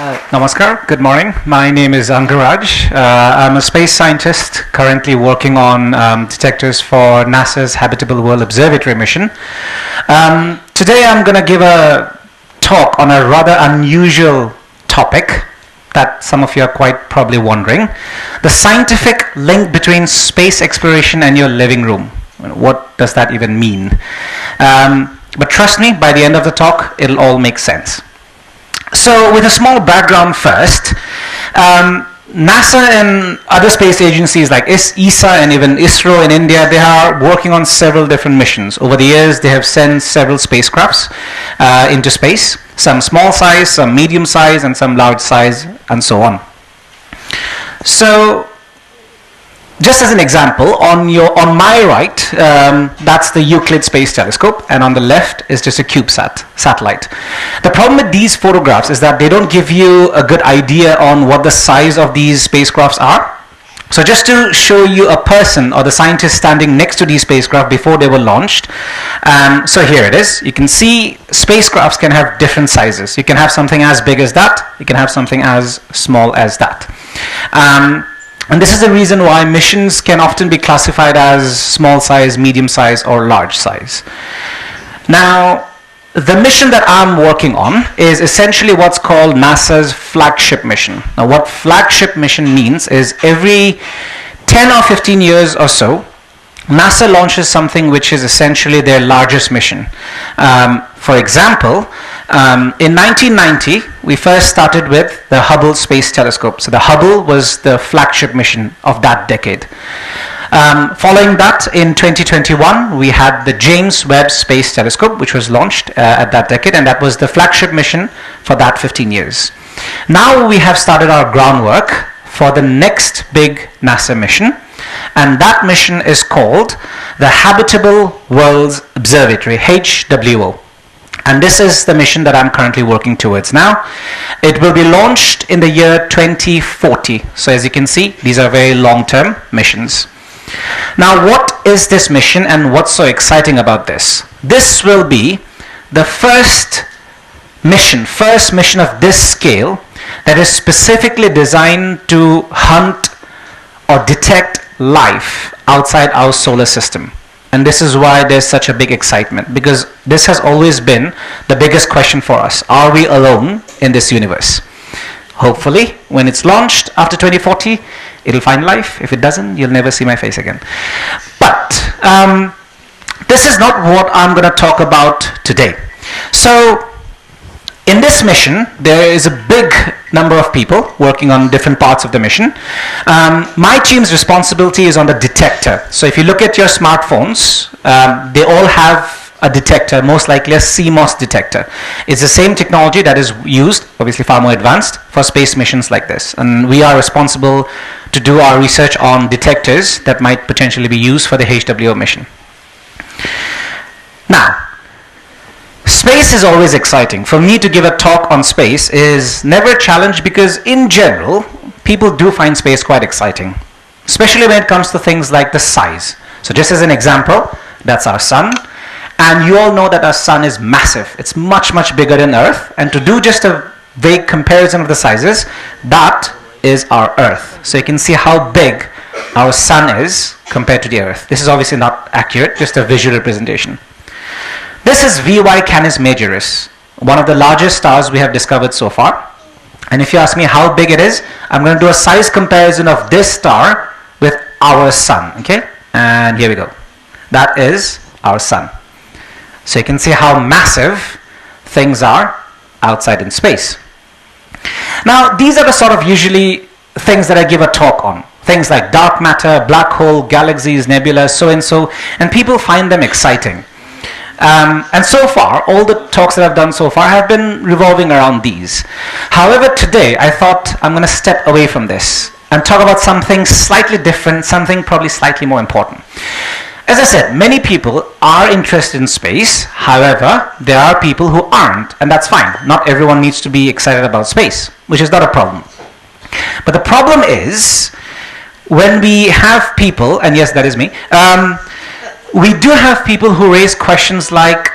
Namaskar, good morning. My name is Angaraj. I'm a space scientist currently working on detectors for NASA's Habitable World Observatory mission. Today I'm going to give a talk on a rather unusual topic that some of you are quite probably wondering. The scientific link between space exploration and your living room. What does that even mean? But trust me, by the end of the talk, it'll all make sense. So with a small background first, NASA and other space agencies like ESA and even ISRO in India, they are working on several different missions. Over the years, they have sent several spacecrafts into space, some small size, some medium size, and some large size, and so on. So just as an example, on my right, that's the Euclid Space Telescope, and on the left is just a CubeSat satellite. The problem with these photographs is that they don't give you a good idea on what the size of these spacecrafts are. So just to show you a person or the scientist standing next to these spacecraft before they were launched. So here it is. You can see spacecrafts can have different sizes. You can have something as big as that. You can have something as small as that. And this is the reason why missions can often be classified as small size, medium size, or large size. Now, the mission that I'm working on is essentially what's called NASA's flagship mission. Now, what flagship mission means is every 10 or 15 years or so, NASA launches something which is essentially their largest mission. For example, in 1990, we first started with the Hubble Space Telescope. So the Hubble was the flagship mission of that decade. Following that, in 2021, we had the James Webb Space Telescope, which was launched at that decade, and that was the flagship mission for that 15 years. Now we have started our groundwork for the next big NASA mission, and that mission is called the Habitable World Observatory, HWO. And this is the mission that I'm currently working towards now. It will be launched in the year 2040. So as you can see, these are very long-term missions. Now, what is this mission and what's so exciting about this? This will be the first mission of this scale that is specifically designed to hunt or detect life outside our solar system. And this is why there's such a big excitement, because this has always been the biggest question for us. Are we alone in this universe? Hopefully, when it's launched after 2040, it'll find life. If it doesn't, you'll never see my face again. But this is not what I'm going to talk about today. So in this mission, there is a big number of people working on different parts of the mission. My team's responsibility is on the detector. So if you look at your smartphones, they all have a detector, most likely a CMOS detector. It's the same technology that is used, obviously far more advanced, for space missions like this. And we are responsible to do our research on detectors that might potentially be used for the HWO mission. Now, space is always exciting. For me to give a talk on space is never a challenge, because in general, people do find space quite exciting, especially when it comes to things like the size. So just as an example, that's our sun. And you all know that our sun is massive. It's much, much bigger than Earth. And to do just a vague comparison of the sizes, that is our Earth. So you can see how big our sun is compared to the Earth. This is obviously not accurate, just a visual representation. This is VY Canis Majoris, one of the largest stars we have discovered so far. And if you ask me how big it is, I'm going to do a size comparison of this star with our sun, okay? And here we go. That is our sun. So you can see how massive things are outside in space. Now, these are the sort of usually things that I give a talk on. Things like dark matter, black hole, galaxies, nebulas, so-and-so, and people find them exciting. And so far, all the talks that I've done so far have been revolving around these. However, today I thought I'm going to step away from this and talk about something slightly different, something probably slightly more important. As I said, many people are interested in space. However, there are people who aren't, and that's fine. Not everyone needs to be excited about space, which is not a problem. But the problem is when we have people, and yes, that is me, we do have people who raise questions like,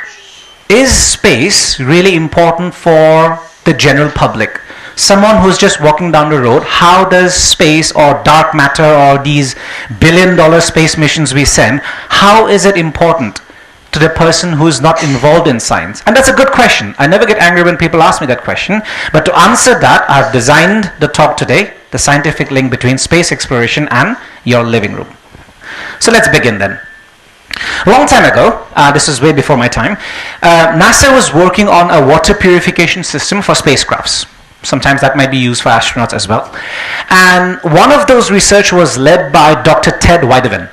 is space really important for the general public? someone who's just walking down the road, how does space or dark matter or these billion-dollar space missions we send, how is it important to the person who's not involved in science? And that's a good question. I never get angry when people ask me that question. But to answer that, I've designed the talk today, the scientific link between space exploration and your living room. So let's begin then. A long time ago, this is way before my time, NASA was working on a water purification system for spacecrafts. Sometimes that might be used for astronauts as well. And one of those research was led by Dr. Ted Wideven.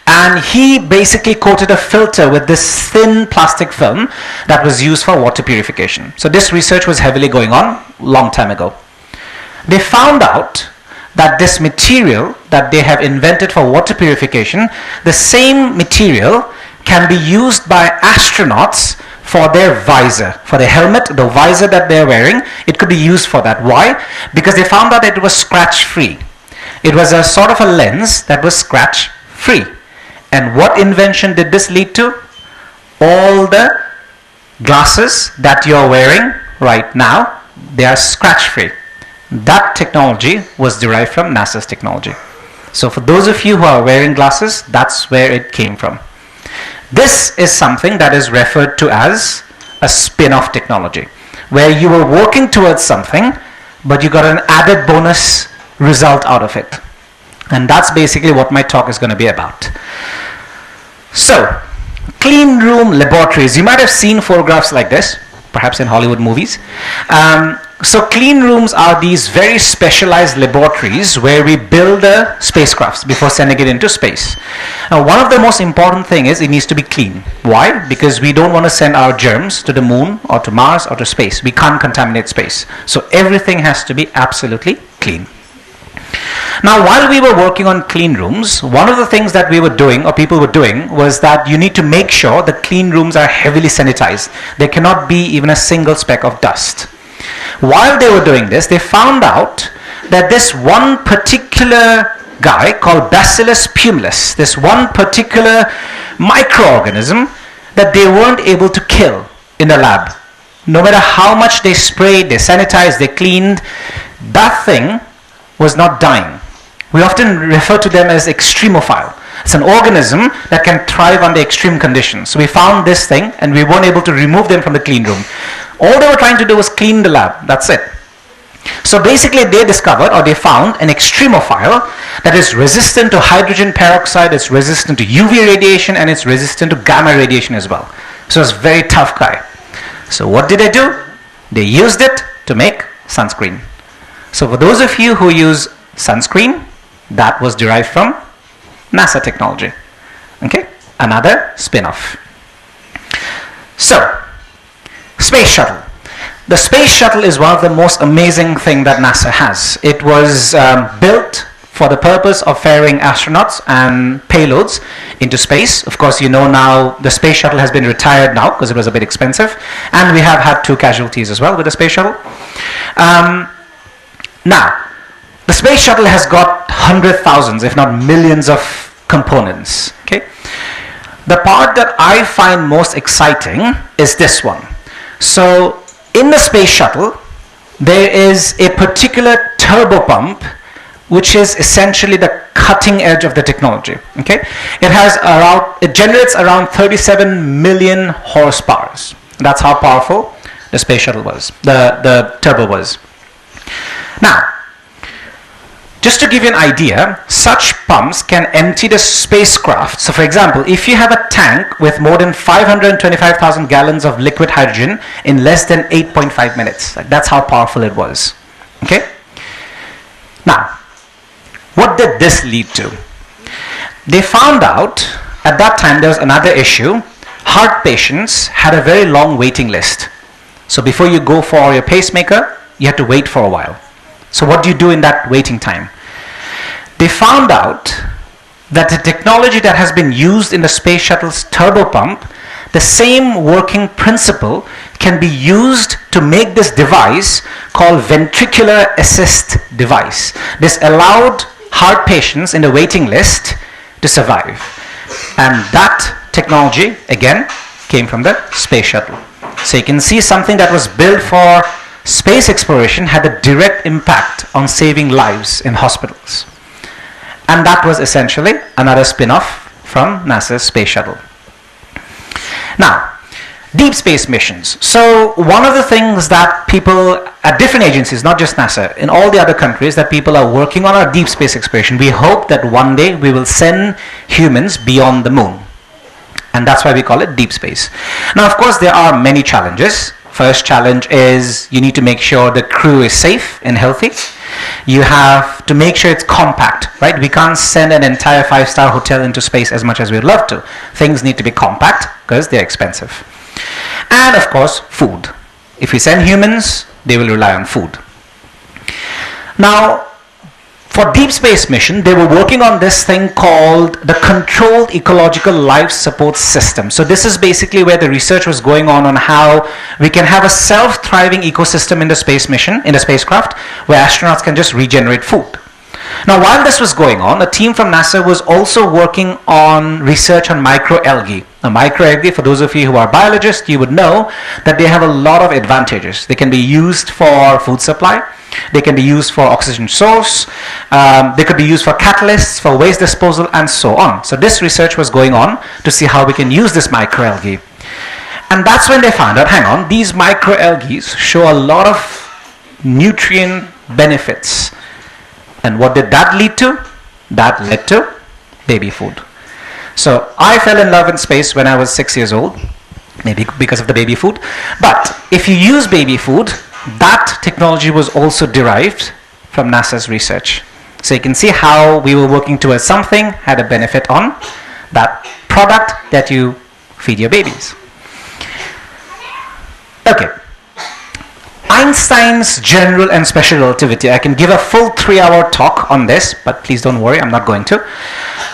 And he basically coated a filter with this thin plastic film that was used for water purification. So this research was heavily going on a long time ago. They found out that this material that they have invented for water purification, the same material can be used by astronauts for their visor, for the helmet, the visor that they're wearing. It could be used for that. Why? Because they found out that it was scratch-free. It was a sort of a lens that was scratch-free. And what invention did this lead to? All the glasses that you're wearing right now, they are scratch-free. That technology was derived from NASA's technology. So for those of you who are wearing glasses, that's where it came from. This is something that is referred to as a spin-off technology, where you were working towards something, but you got an added bonus result out of it. And that's basically what my talk is going to be about. So, clean room laboratories. You might have seen photographs like this, perhaps in Hollywood movies. So clean rooms are these very specialized laboratories where we build the spacecrafts before sending it into space. Now, one of the most important thing is it needs to be clean. Why? Because we don't want to send our germs to the moon or to Mars or to space. We can't contaminate space. So everything has to be absolutely clean. Now, while we were working on clean rooms, one of the things that we were doing, or people were doing, was that you need to make sure the clean rooms are heavily sanitized. There cannot be even a single speck of dust. While they were doing this, they found out that this one particular guy called Bacillus pumilus, this one particular microorganism that they weren't able to kill in the lab. No matter how much they sprayed, they sanitized, they cleaned, that thing was not dying. We often refer to them as extremophile. It's an organism that can thrive under extreme conditions. So we found this thing and we weren't able to remove them from the clean room. All they were trying to do was clean the lab. That's it. So basically they discovered, or they found, an extremophile that is resistant to hydrogen peroxide, it's resistant to UV radiation, and it's resistant to gamma radiation as well. So it's a very tough guy. So what did they do? They used it to make sunscreen. So for those of you who use sunscreen, that was derived from NASA technology. Okay? Another spin-off. So, Space Shuttle. The Space Shuttle is one of the most amazing things that NASA has. It was built for the purpose of ferrying astronauts and payloads into space. Of course, you know now the Space Shuttle has been retired now because it was a bit expensive. And we have had 2 casualties as well with the Space Shuttle. Now, the Space Shuttle has got hundreds, thousands, if not millions of components. Okay? The part that I find most exciting is this one. So, in the Space Shuttle, there is a particular turbopump which is essentially the cutting edge of the technology. Okay? It generates around 37 million horsepower. That's how powerful the Space Shuttle was, the turbo was. Now, just to give you an idea, such pumps can empty the spacecraft. So for example, if you have a tank with more than 525,000 gallons of liquid hydrogen in less than 8.5 minutes. That's how powerful it was. Okay? Now, what did this lead to? They found out, at that time there was another issue. Heart patients had a very long waiting list. So before you go for your pacemaker, you have to wait for a while. So what do you do in that waiting time? They found out that the technology that has been used in the Space Shuttle's turbopump, the same working principle can be used to make this device called ventricular assist device. This allowed heart patients in the waiting list to survive. And that technology, again, came from the Space Shuttle. So you can see something that was built for space exploration had a direct impact on saving lives in hospitals. And that was essentially another spin-off from NASA's space shuttle. Now, deep space missions. So one of the things that people at different agencies, not just NASA, in all the other countries that people are working on are deep space exploration. We hope that one day we will send humans beyond the moon. And that's why we call it deep space. Now, of course, there are many challenges. First challenge is you need to make sure the crew is safe and healthy. You have to make sure it's compact, right? We can't send an entire 5-star hotel into space as much as we'd love to. Things need to be compact because they're expensive. And of course, food. If we send humans, they will rely on food. Now, for deep space mission, they were working on this thing called the Controlled Ecological Life Support System. So this is basically where the research was going on how we can have a self-thriving ecosystem in the space mission, in the spacecraft, where astronauts can just regenerate food. Now, while this was going on, a team from NASA was also working on research on microalgae. Now, microalgae, for those of you who are biologists, you would know that they have a lot of advantages. They can be used for food supply. They can be used for oxygen source. They could be used for catalysts, for waste disposal, and so on. So this research was going on to see how we can use this microalgae. And that's when they found out, hang on, these microalgae show a lot of nutrient benefits. And what did that lead to? That led to baby food. So I fell in love in space when I was 6 years old, maybe because of the baby food. But if you use baby food, that technology was also derived from NASA's research. So you can see how we were working towards something, had a benefit on that product that you feed your babies. Okay. Einstein's general and special relativity. I can give a full 3-hour talk on this, but please don't worry, I'm not going to.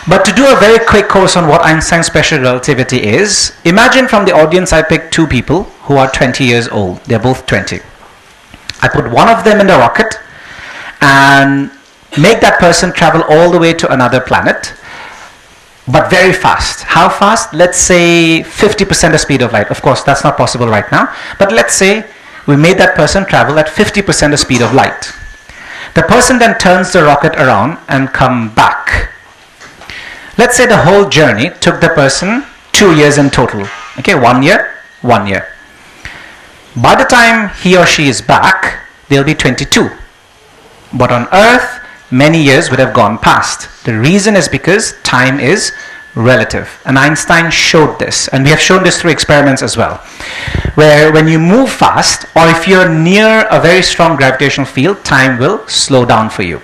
But to do a very quick course on what Einstein's special relativity is, imagine from the audience I picked 2 people who are 20 years old. They're both 20. I put one of them in the rocket and make that person travel all the way to another planet, but very fast. How fast? Let's say 50% the speed of light. Of course, that's not possible right now, but let's say we made that person travel at 50% the speed of light. The person then turns the rocket around and come back. Let's say the whole journey took the person 2 years in total. Okay, 1 year, 1 year. By the time he or she is back, they'll be 22. But on Earth, many years would have gone past. The reason is because time is relative. And Einstein showed this. And we have shown this through experiments as well. Where when you move fast, or if you're near a very strong gravitational field, time will slow down for you.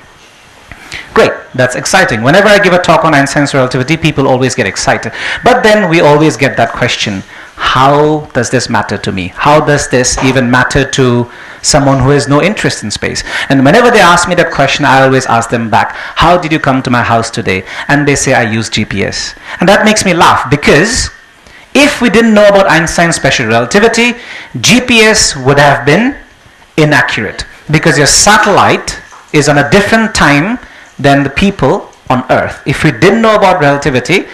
Great, that's exciting. Whenever I give a talk on Einstein's relativity, people always get excited. But then we always get that question, how does this matter to me? How does this even matter to someone who has no interest in space? And whenever they ask me that question, I always ask them back, how did you come to my house today? And they say, I use GPS. And that makes me laugh, because if we didn't know about Einstein's special relativity, GPS would have been inaccurate, because your satellite is on a different time than the people on Earth. If we didn't know about relativity,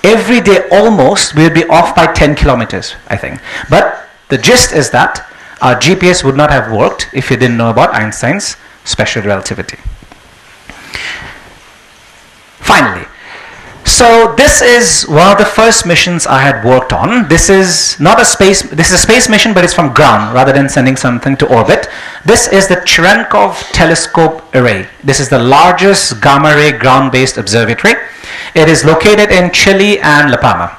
every day almost we'll be off by 10 kilometers, I think. But the gist is that our GPS would not have worked if you didn't know about Einstein's special relativity. Finally, so this is one of the first missions I had worked on. This is a space mission, but it's from ground rather than sending something to orbit. This is the Cherenkov Telescope Array. This is the largest gamma ray ground-based observatory. It is located in Chile and La Palma.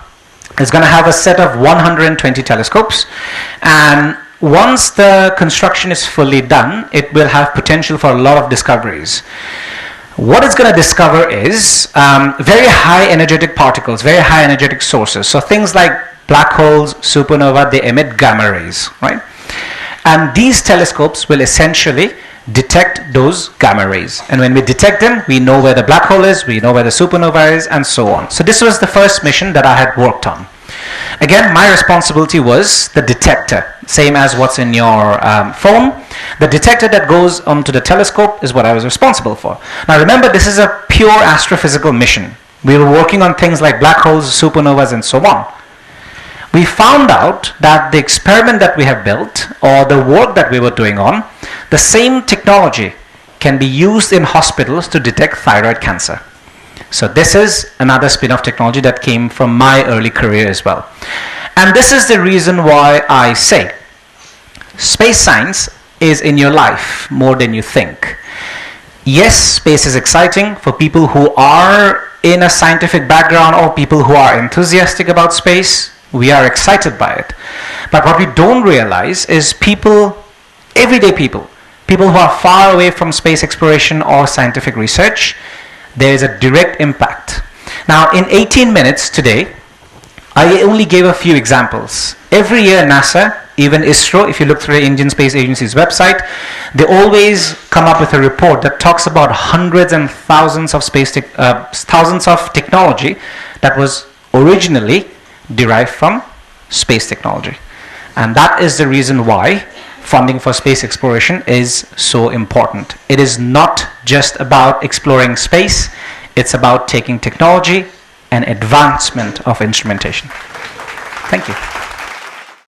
It's going to have a set of 120 telescopes, and once the construction is fully done, it will have potential for a lot of discoveries. What it's going to discover is very high energetic particles, very high energetic sources. So things like black holes, supernova, they emit gamma rays, right? And these telescopes will essentially detect those gamma rays. And when we detect them, we know where the black hole is, we know where the supernova is, and so on. So this was the first mission that I had worked on. Again, my responsibility was the detector, same as what's in your phone. The detector that goes onto the telescope is what I was responsible for. Now remember, this is a pure astrophysical mission. We were working on things like black holes, supernovas, and so on. we found out that the experiment that we have built, or the work that we were doing on, the same technology can be used in hospitals to detect thyroid cancer. So this is another spin-off technology that came from my early career as well. And this is the reason why I say space science is in your life more than you think. Yes, space is exciting for people who are in a scientific background or people who are enthusiastic about space. We are excited by it. But what we don't realize is people, everyday people who are far away from space exploration or scientific research, there is a direct impact. Now, in 18 minutes today, I only gave a few examples. Every year NASA, even ISRO, if you look through the Indian Space Agency's website, they always come up with a report that talks about hundreds and thousands of thousands of technology that was originally derived from space technology. And that is the reason why funding for space exploration is so important. It is not just about exploring space, it's about taking technology and advancement of instrumentation. Thank you.